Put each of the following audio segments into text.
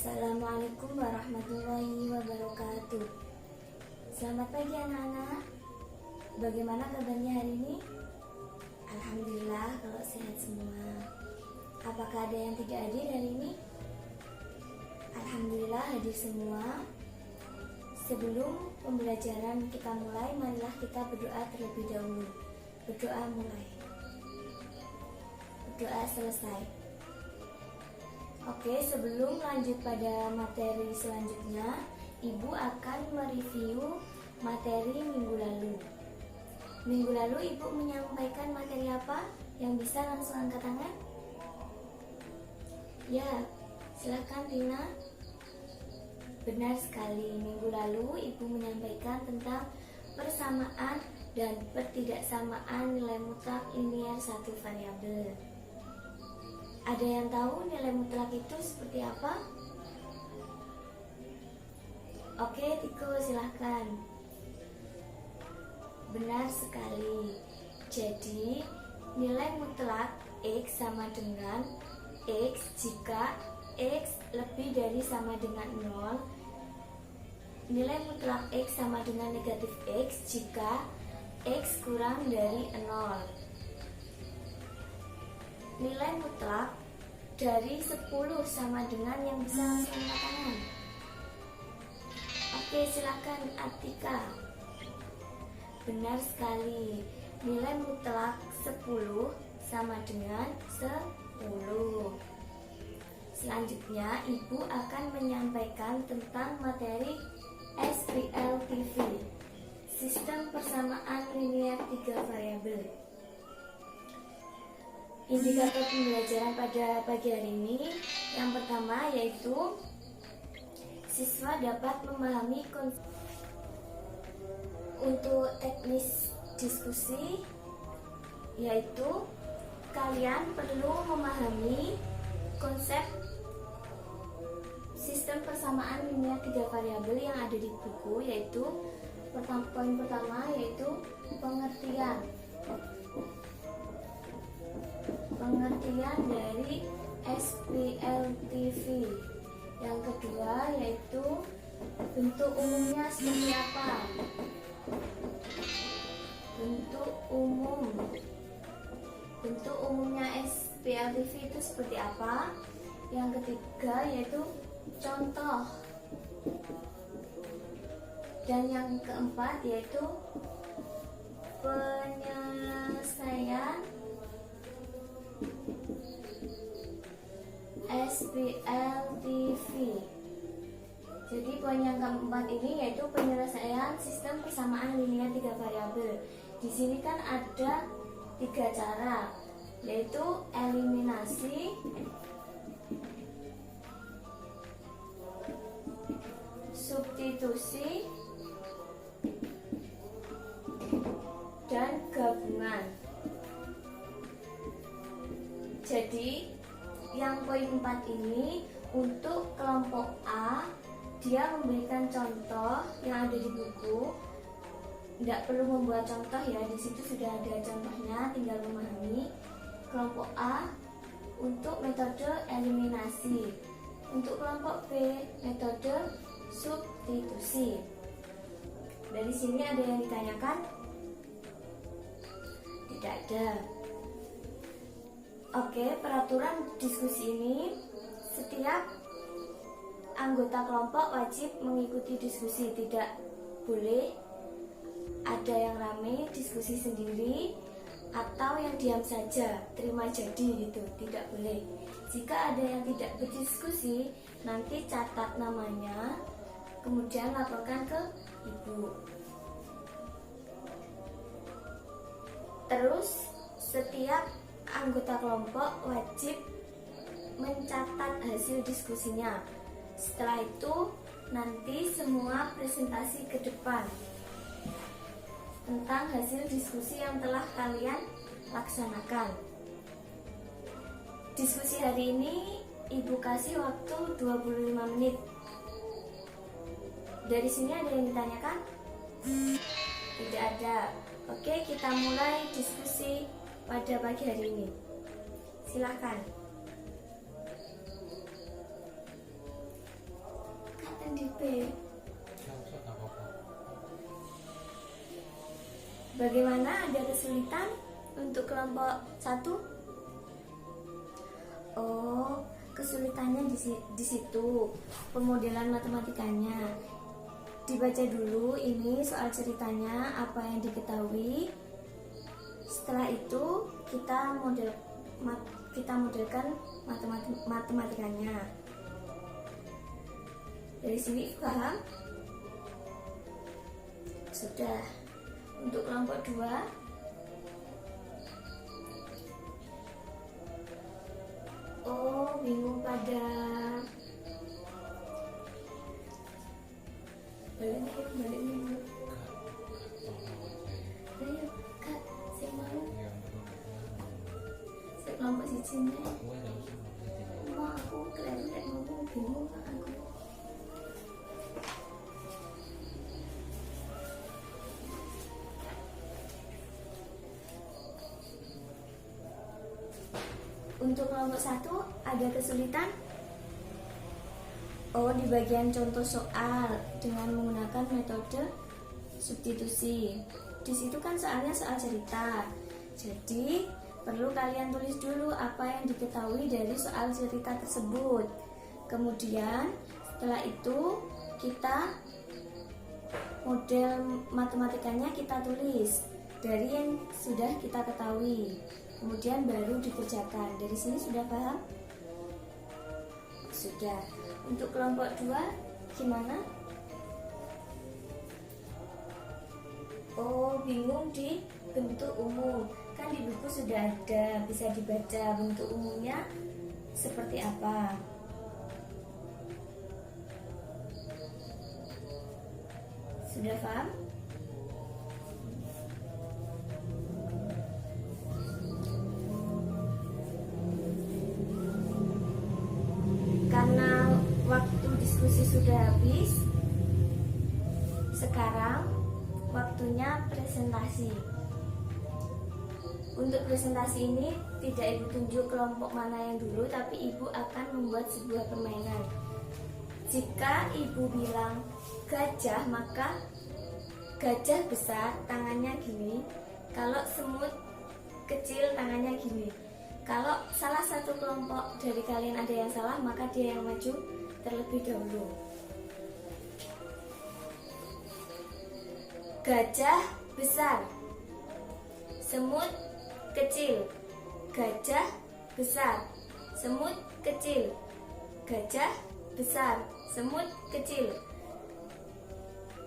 Assalamualaikum warahmatullahi wabarakatuh. Selamat pagi anak-anak. Bagaimana kabarnya hari ini? Alhamdulillah kalau sehat semua. Apakah ada yang tidak hadir hari ini? Alhamdulillah hadir semua. Sebelum pembelajaran kita mulai, marilah kita berdoa terlebih dahulu. Berdoa mulai. Berdoa selesai. Oke, sebelum lanjut pada materi selanjutnya, Ibu akan mereview materi minggu lalu. Minggu lalu Ibu menyampaikan materi apa? Yang bisa langsung angkat tangan? Ya, silakan Rina. Benar sekali, minggu lalu Ibu menyampaikan tentang persamaan dan pertidaksamaan nilai mutlak linier satu variabel. Ada yang tahu nilai mutlak itu seperti apa? Oke, Tiko silahkan. Benar sekali. Jadi, nilai mutlak X sama dengan X jika X lebih dari sama dengan 0. Nilai mutlak X sama dengan negatif X jika X kurang dari 0. Nilai mutlak dari 10 sama dengan yang bisa langsung angkat tangan. Oke, silakan Atika. Benar sekali. Nilai mutlak 10 sama dengan 10. Selanjutnya, Ibu akan menyampaikan tentang materi SPLTV, Sistem Persamaan Linier 3 Variabel. Indikator pembelajaran pada pagi hari ini yang pertama yaitu siswa dapat memahami konsep. Untuk teknis diskusi yaitu kalian perlu memahami konsep sistem persamaan linier 3 variabel yang ada di buku, yaitu poin pertama yaitu pengertian dari SPLTV. Yang kedua yaitu bentuk umumnya seperti apa? Bentuk umumnya SPLTV itu seperti apa? Yang ketiga yaitu contoh. Dan yang keempat yaitu penyelesaian SPLTV. Jadi poin yang keempat ini yaitu penyelesaian sistem persamaan linier 3 variabel. Di sini kan ada 3 cara, yaitu eliminasi, substitusi, dan gabungan. Jadi yang poin 4 ini untuk kelompok A, dia memberikan contoh yang ada di buku. Tidak perlu membuat contoh ya, di situ sudah ada contohnya, tinggal memahami. Kelompok A untuk metode eliminasi. Untuk kelompok B metode substitusi. Dari sini ada yang ditanyakan? Tidak ada. Oke, peraturan diskusi ini, setiap anggota kelompok wajib mengikuti diskusi. Tidak boleh ada yang rame diskusi sendiri atau yang diam saja terima jadi gitu, tidak boleh. Jika ada yang tidak berdiskusi, nanti catat namanya, kemudian laporkan ke Ibu. Terus setiap anggota kelompok wajib mencatat hasil diskusinya. Setelah itu nanti semua presentasi ke depan tentang hasil diskusi yang telah kalian laksanakan. Diskusi hari ini Ibu kasih waktu 25 menit. Dari sini ada yang ditanyakan? Tidak ada. Oke, kita mulai diskusi pada pagi hari ini. Silakan. B. Bagaimana, ada kesulitan untuk kelompok 1? Oh, kesulitannya di situ. Pemodelan matematikanya. Dibaca dulu ini soal ceritanya, apa yang diketahui. Setelah itu kita modelkan matematikanya. Dari sini paham? Sudah. Untuk kelompok 2, oh bingung pada balik minggu. Ayo kak, saya mau saya kelompok sini. Mau aku keren ngomong bingung aku. Untuk kelompok 1 ada kesulitan? Oh, di bagian contoh soal dengan menggunakan metode substitusi. Di situ kan soalnya soal cerita. Jadi, perlu kalian tulis dulu apa yang diketahui dari soal cerita tersebut. Kemudian, setelah itu kita model matematikanya kita tulis dari yang sudah kita ketahui. Kemudian baru dikerjakan. Dari sini sudah paham? Sudah. Untuk kelompok 2 gimana? Oh, bingung di bentuk umum. Kan di buku sudah ada, bisa dibaca bentuk umumnya seperti apa. Sudah paham? Karena waktu diskusi sudah habis, sekarang waktunya presentasi. Untuk presentasi ini tidak ibu tunjuk kelompok mana yang dulu, tapi ibu akan membuat sebuah permainan. Jika ibu bilang gajah, maka gajah besar tangannya gini. Kalau semut kecil tangannya gini. Kalau salah satu kelompok dari kalian ada yang salah, maka dia yang maju terlebih dahulu. Gajah besar, semut kecil. Gajah besar, semut kecil. Gajah besar, semut kecil.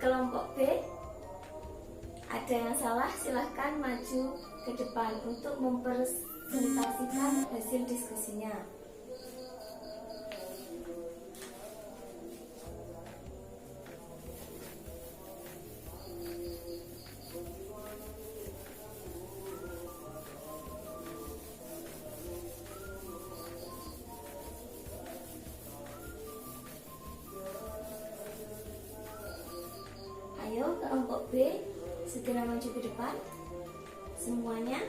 Kelompok B ada yang salah, silahkan maju ke depan untuk mempresentasikan hasil diskusinya. Ayo kelompok B segera maju ke depan semuanya.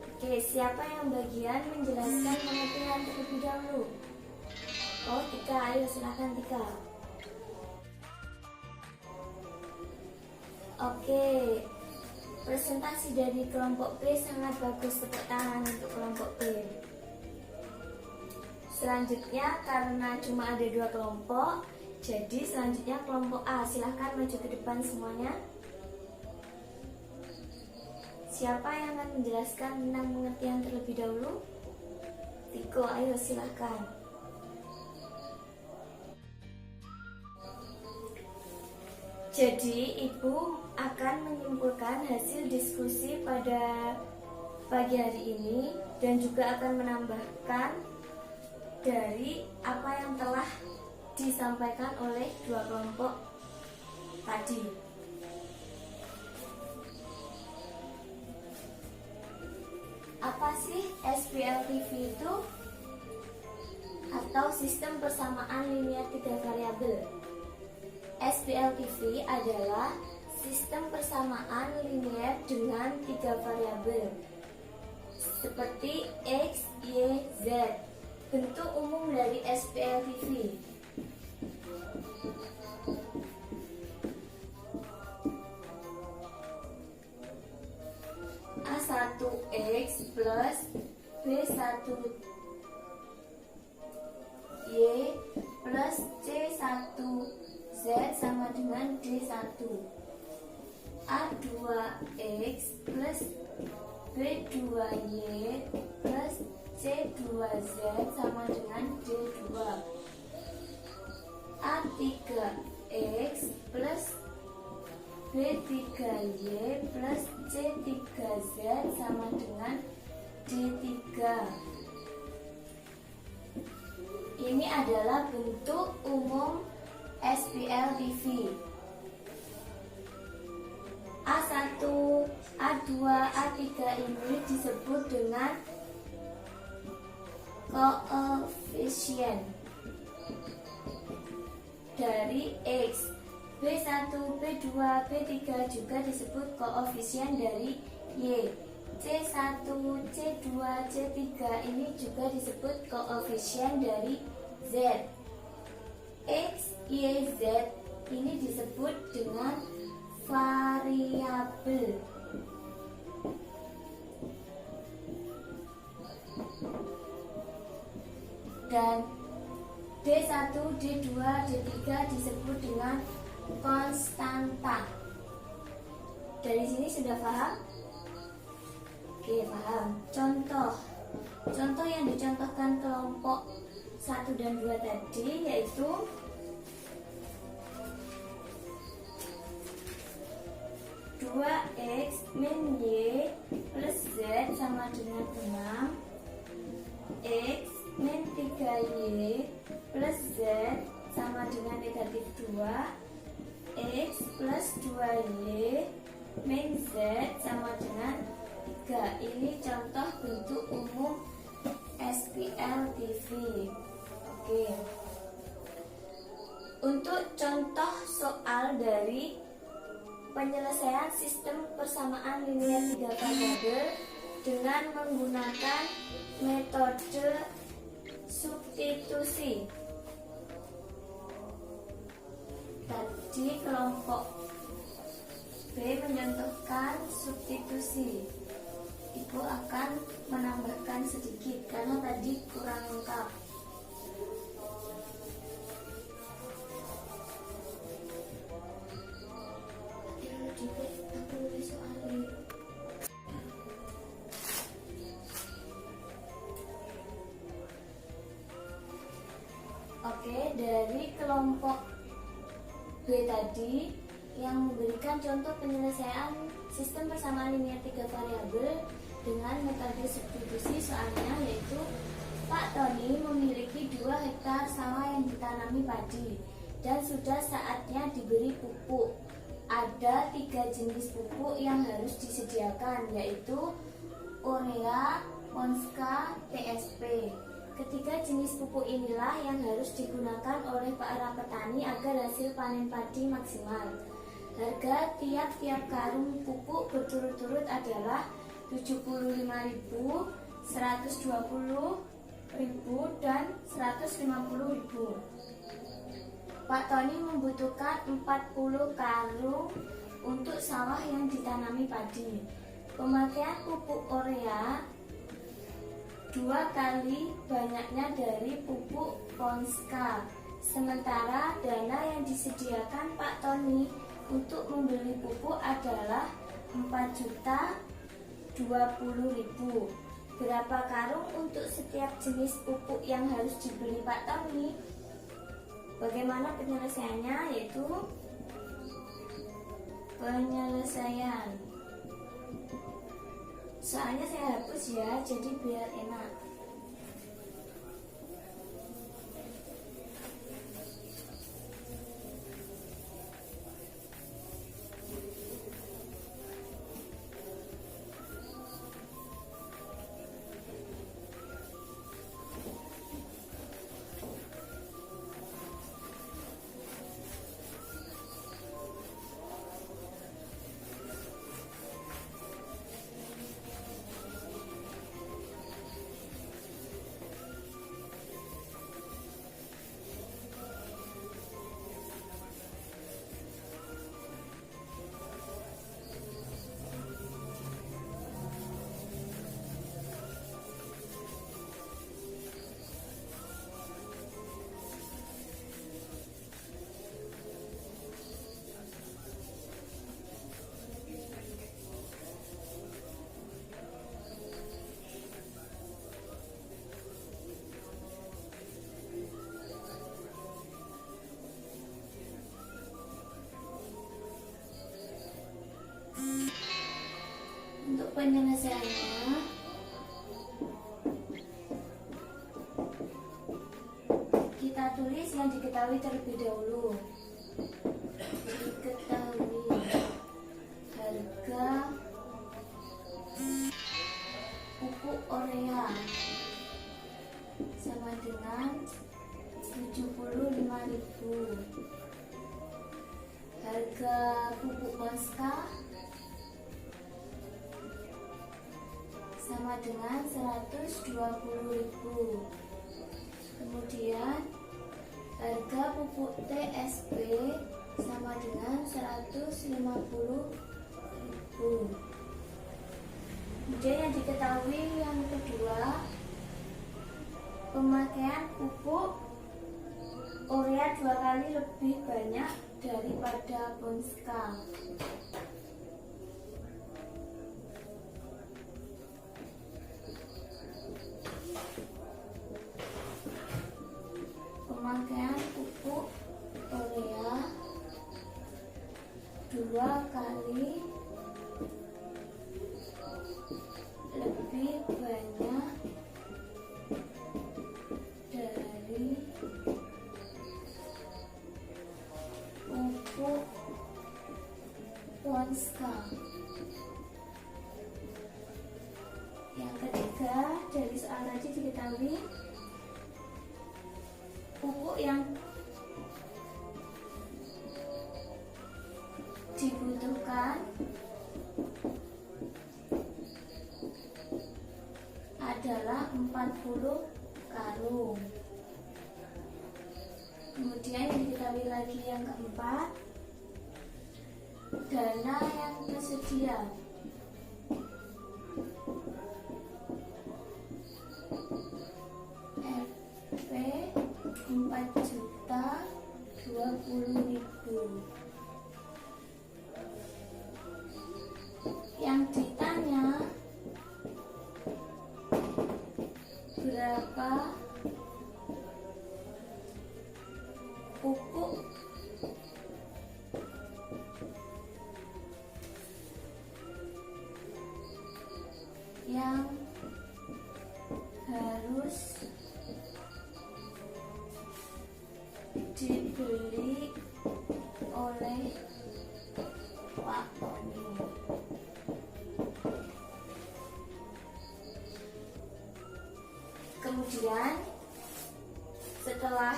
Oke, siapa yang bagian menjelaskan pengertian terlebih dahulu? Oh, Tika, ayo silakan Tika. Oke, presentasi dari kelompok B sangat bagus, tepuk tangan untuk kelompok B. Selanjutnya, karena cuma ada 2 kelompok, jadi selanjutnya kelompok A, silahkan maju ke depan semuanya. Siapa yang akan menjelaskan tentang pengertian terlebih dahulu? Tiko, ayo silahkan. Jadi, Ibu akan menyimpulkan hasil diskusi pada pagi hari ini dan juga akan menambahkan dari apa yang telah disampaikan oleh 2 kelompok tadi. Apa sih SPLTV itu? Atau sistem persamaan linear 3 variabel. SPLTV adalah sistem persamaan linear dengan 3 variabel seperti X, Y, Z. Bentuk umum dari SPLTV. dengan D1. A2X plus B2Y plus C2Z sama dengan D2. A3X plus B3Y plus C3Z sama dengan D3. Ini adalah bentuk umum SPL-TV. A1, A2, A3 ini disebut dengan koefisien dari X. B1, B2, B3 juga disebut koefisien dari Y. C1, C2, C3 ini juga disebut koefisien dari Z. X, Y, Z ini disebut dengan variabel. Dan D1, D2, D3 disebut dengan konstanta. Dari sini sudah paham? Oke, paham. Contoh yang dicontohkan kelompok 1 dan 2 tadi yaitu dua X min Y plus Z sama dengan 6. X min 3Y plus Z sama dengan negatif 2. X plus 2Y min Z sama dengan 3. Ini contoh bentuk umum SPL-TV. Oke. Untuk contoh soal dari penyelesaian sistem persamaan linear 3 variabel dengan menggunakan metode substitusi. Tadi kelompok B mencontohkan substitusi. Ibu akan menambahkan sedikit karena tadi kurang lengkap. Oke, dari kelompok B tadi yang memberikan contoh penyelesaian sistem persamaan linear 3 variabel dengan metode substitusi, soalnya yaitu Pak Tony memiliki 2 hektar sawah yang ditanami padi dan sudah saatnya diberi pupuk. Ada 3 jenis pupuk yang harus disediakan, yaitu urea, Monska, TSP. Ketiga jenis pupuk inilah yang harus digunakan oleh para petani agar hasil panen padi maksimal. Harga tiap-tiap karung pupuk berturut-turut adalah 75.000, 120.000, dan 150.000. Pak Tony membutuhkan 40 karung untuk sawah yang ditanami padi. Pemakaian pupuk urea 2 kali banyaknya dari pupuk Ponska. Sementara dana yang disediakan Pak Tony untuk membeli pupuk adalah 4.020.000. Berapa karung untuk setiap jenis pupuk yang harus dibeli Pak Tony? Bagaimana penyelesaiannya? Yaitu penyelesaian. Soalnya saya hapus ya, jadi biar enak. Penyelesaiannya, kita tulis yang diketahui terlebih dahulu. Diketahui harga pupuk urea sama dengan 75.000. Harga pupuk Ponska sama dengan 120.000. Kemudian harga pupuk TSP sama dengan 150.000. Kemudian yang diketahui yang kedua, pemakaian pupuk urea 2 kali lebih banyak daripada Ponska. Pemakaian pupuk urea 2 kali lebih banyak dari pupuk Ponska. Yang ketiga, dari soal tadi diketahui pupuk yang dibutuhkan adalah 40 karung. Kemudian yang diketahui lagi yang keempat, dana yang tersedia. Rp 4.020.000. Yang ditanya berapa pupuk yang harus dibeli oleh Pak Tony. Kemudian setelah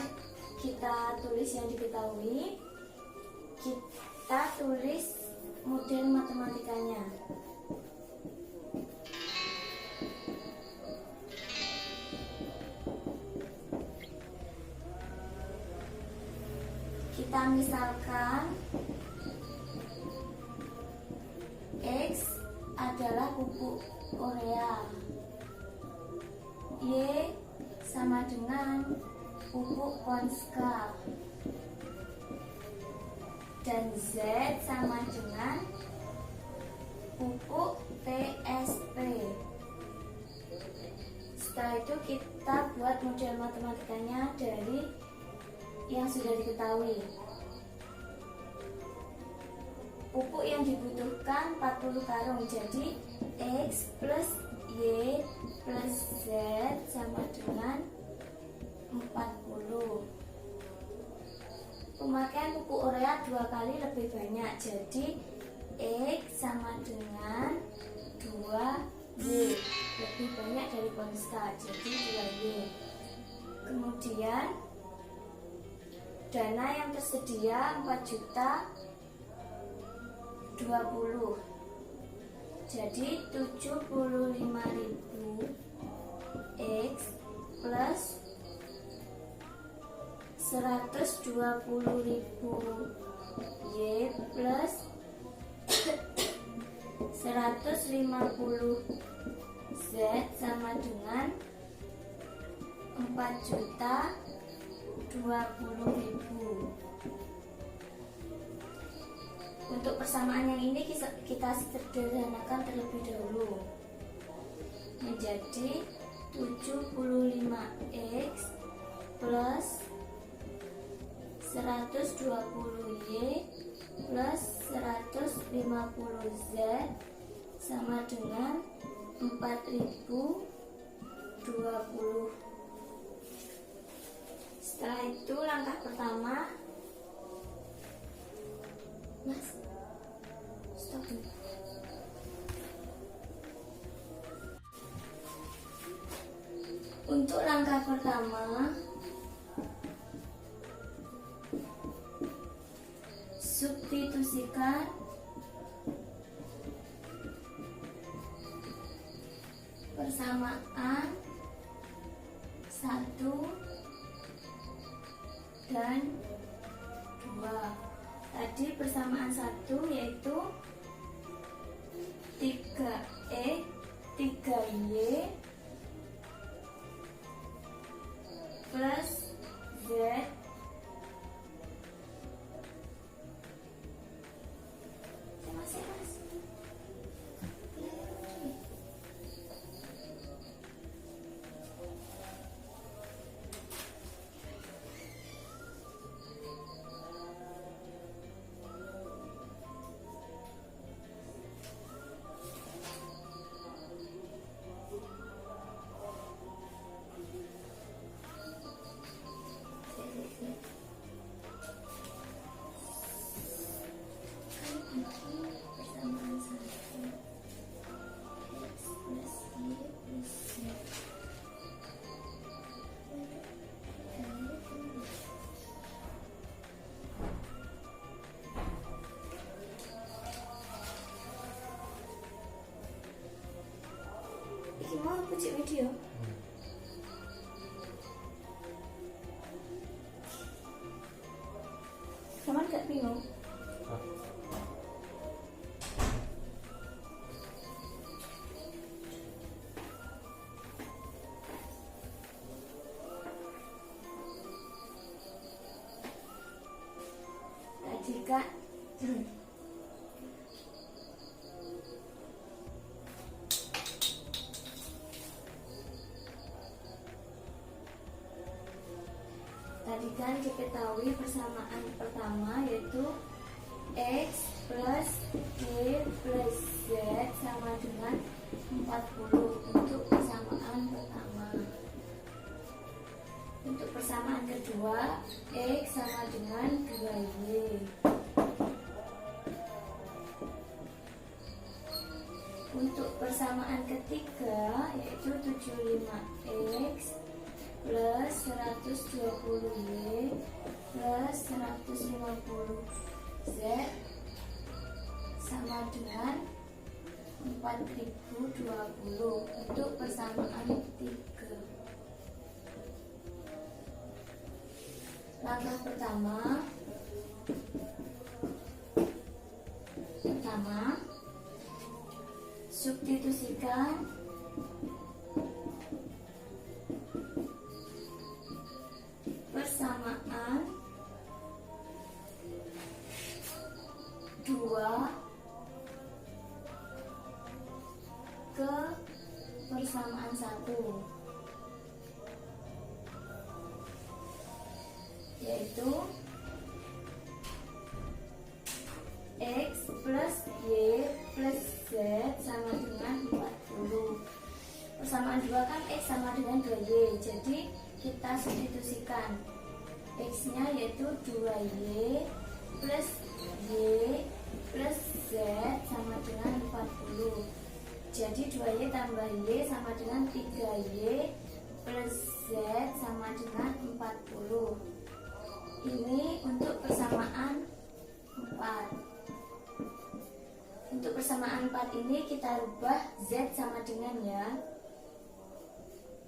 kita tulis yang diketahui, kita tulis model matematikanya. Kita misalkan X adalah pupuk urea, Y sama dengan pupuk Ponska, dan Z sama dengan pupuk TSP. Setelah itu kita buat model matematikanya dari yang sudah diketahui. Pupuk yang dibutuhkan 40 karung, jadi X plus Y plus Z sama dengan 40. Pemakaian pupuk urea 2 kali lebih banyak, jadi X sama dengan 2Y, lebih banyak dari Ponska, jadi 2Y. Kemudian dana yang tersedia 4.020.000, jadi 75.000 X plus 120.000 Y plus 150 Z sama dengan 4.020.000. Untuk persamaan yang ini kita sederhanakan terlebih dahulu menjadi 75X plus 120Y plus 150Z sama dengan 4020. Setelah itu langkah pertama, Mas, stop dulu. Untuk langkah pertama, substitusikan persamaan 1 dan 2. Tadi persamaan 1 yaitu 3E 3Y plus Z mau aku cek video. Kamu gak bingung? Tadi kak Tadi kan diketahui persamaan pertama yaitu X plus Y plus Z sama dengan 40 untuk persamaan pertama. Untuk persamaan kedua, X sama dengan 2Y. Untuk persamaan ketiga yaitu 75X plus 120Y plus 150Z sama dengan 4020 untuk persamaan ketiga. Langkah pertama substitusikan persamaan 2 ke persamaan 1, yaitu X plus Y plus Z sama dengan 40. Persamaan 2 kan X sama dengan 2Y, jadi kita substitusikan X nya yaitu 2Y plus Y plus Z sama dengan 40. Jadi 2Y tambah Y sama dengan 3Y plus Z sama dengan 40. Ini untuk persamaan 4. Untuk persamaan 4 ini kita rubah Z sama dengan ya.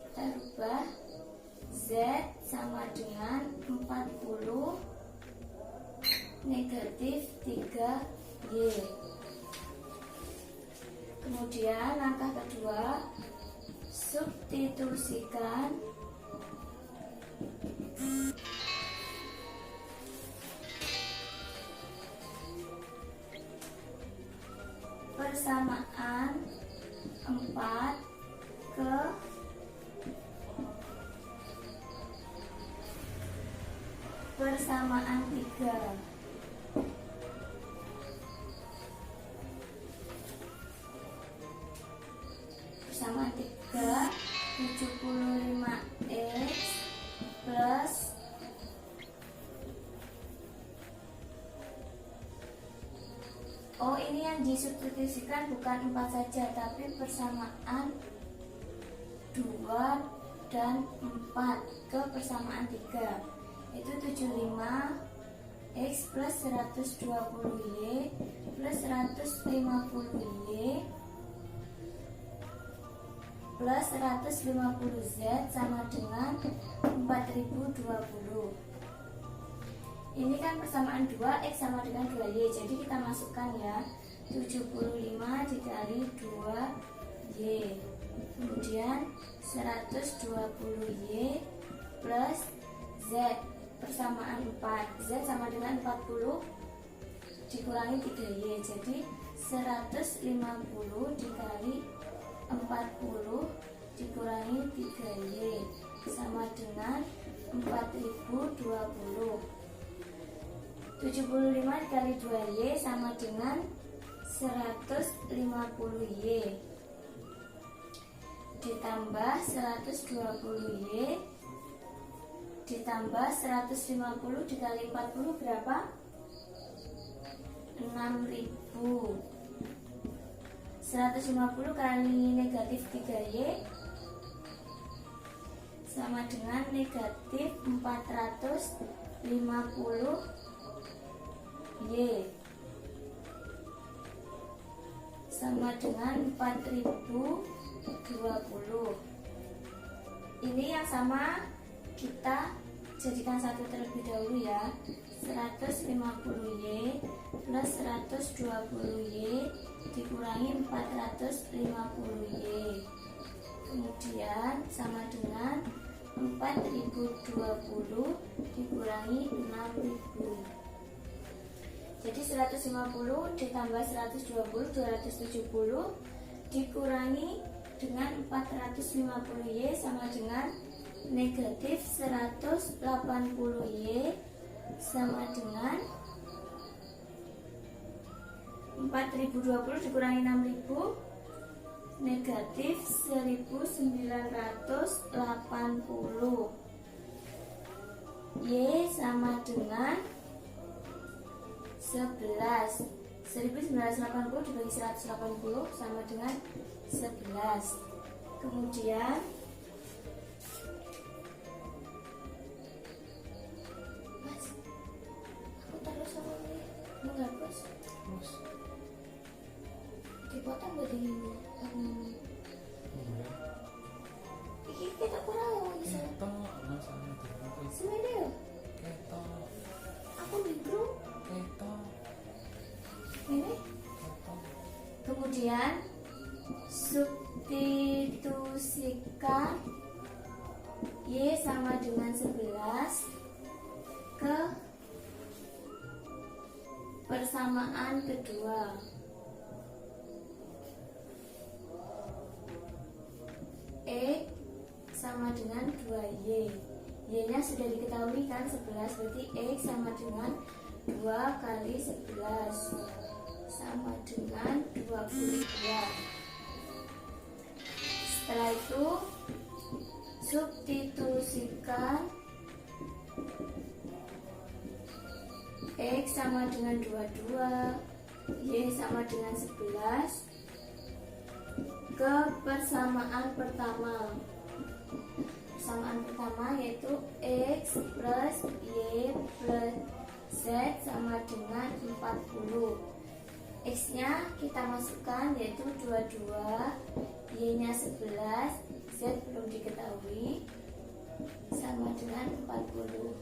Kita rubah Z sama dengan 40 negatif 3Y. Kemudian langkah kedua, substitusikan persamaan 4 ke persamaan 3. disubstitusikan bukan 4 saja, tapi persamaan 2 dan 4 ke persamaan 3, itu 75 X plus 120Y plus 150Y plus 150Z sama dengan 4020. Ini kan persamaan 2X sama dengan 2Y, jadi kita masukkan ya, 75 dikali 2Y, kemudian 120Y plus Z persamaan 4, Z sama dengan 40 dikurangi 3Y, jadi 150 dikali 40 dikurangi 3Y sama dengan 4020. 75 dikali 2Y sama dengan 150Y ditambah 120Y ditambah 150 dikali 40 berapa? 6000. 150 kali negatif 3Y sama dengan negatif 450Y sama dengan 4020. Ini yang sama kita jadikan satu terlebih dahulu ya. 150Y plus 120Y dikurangi 450Y, kemudian sama dengan 4020 dikurangi 6000. Jadi 150 ditambah 120 270 dikurangi dengan 450Y sama dengan negatif 180Y sama dengan 4020 dikurangi 6000 negatif 1980. Y sama dengan 11. 1980 dibagi 180 sama dengan 11. Kemudian Mas, aku taruh sama ini enggak bos? Dipotong gak di iki kita kurang lagi ketok masalah dipotong semene yo ketok aku mikro ketok ini. Kemudian substitusikan Y sama dengan 11 ke persamaan kedua. E sama dengan 2Y. Y nya sudah diketahui kan 11, berarti X sama dengan 2 kali 11 sama dengan 22. Setelah itu substitusikan X sama dengan 22, Y sama dengan 11 ke persamaan pertama. Persamaan pertama yaitu X plus Y plus Z sama dengan 40. X nya kita masukkan yaitu 22, Y nya 11, Z belum diketahui, sama dengan 40.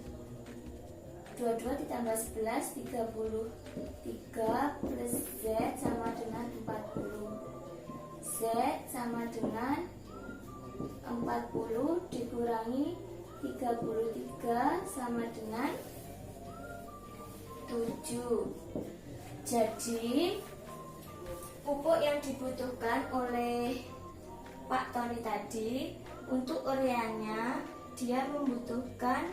22 ditambah 11 33 plus Z sama dengan 40. Z sama dengan 40 dikurangi 33 sama dengan 7. Jadi pupuk yang dibutuhkan oleh Pak Tony tadi untuk ureanya dia membutuhkan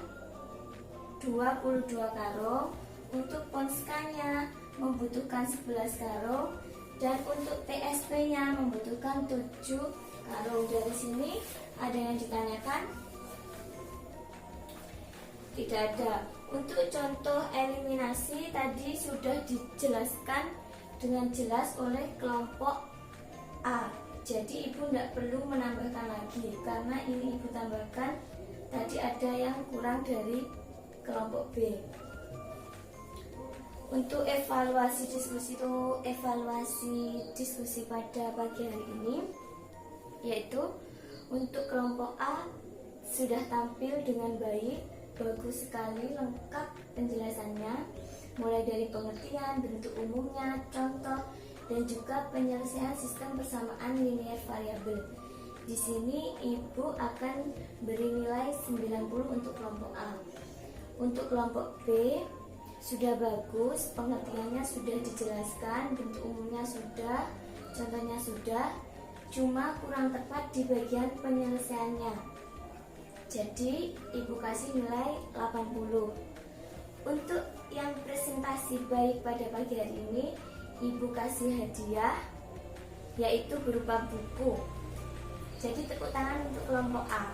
22 karung, untuk ponskanya membutuhkan 11 karung, dan untuk TSP nya membutuhkan 7 karung. Dari sini ada yang ditanyakan? Tidak ada. Untuk contoh eliminasi tadi sudah dijelaskan dengan jelas oleh kelompok A. Jadi ibu tidak perlu menambahkan lagi, karena ini ibu tambahkan tadi ada yang kurang dari kelompok B. Untuk evaluasi diskusi pada pagi hari ini, yaitu untuk kelompok A sudah tampil dengan baik, bagus sekali, lengkap penjelasannya, mulai dari pengertian, bentuk umumnya, contoh, dan juga penyelesaian sistem persamaan linear variabel. Di sini ibu akan beri nilai 90 untuk kelompok A. Untuk kelompok B sudah bagus, pengertiannya sudah dijelaskan, bentuk umumnya sudah, contohnya sudah, cuma kurang tepat di bagian penyelesaiannya. Jadi ibu kasih nilai 80. Untuk yang presentasi baik pada pagi hari ini, ibu kasih hadiah, yaitu berupa buku. Jadi tepuk tangan untuk kelompok A.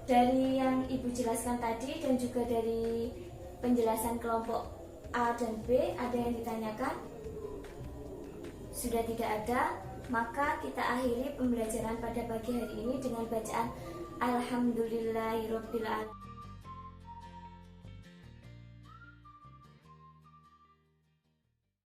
Dari yang ibu jelaskan tadi dan juga dari penjelasan kelompok A dan B, ada yang ditanyakan? Sudah tidak ada, maka kita akhiri pembelajaran pada pagi hari ini dengan bacaan Alhamdulillahirobbilalamin.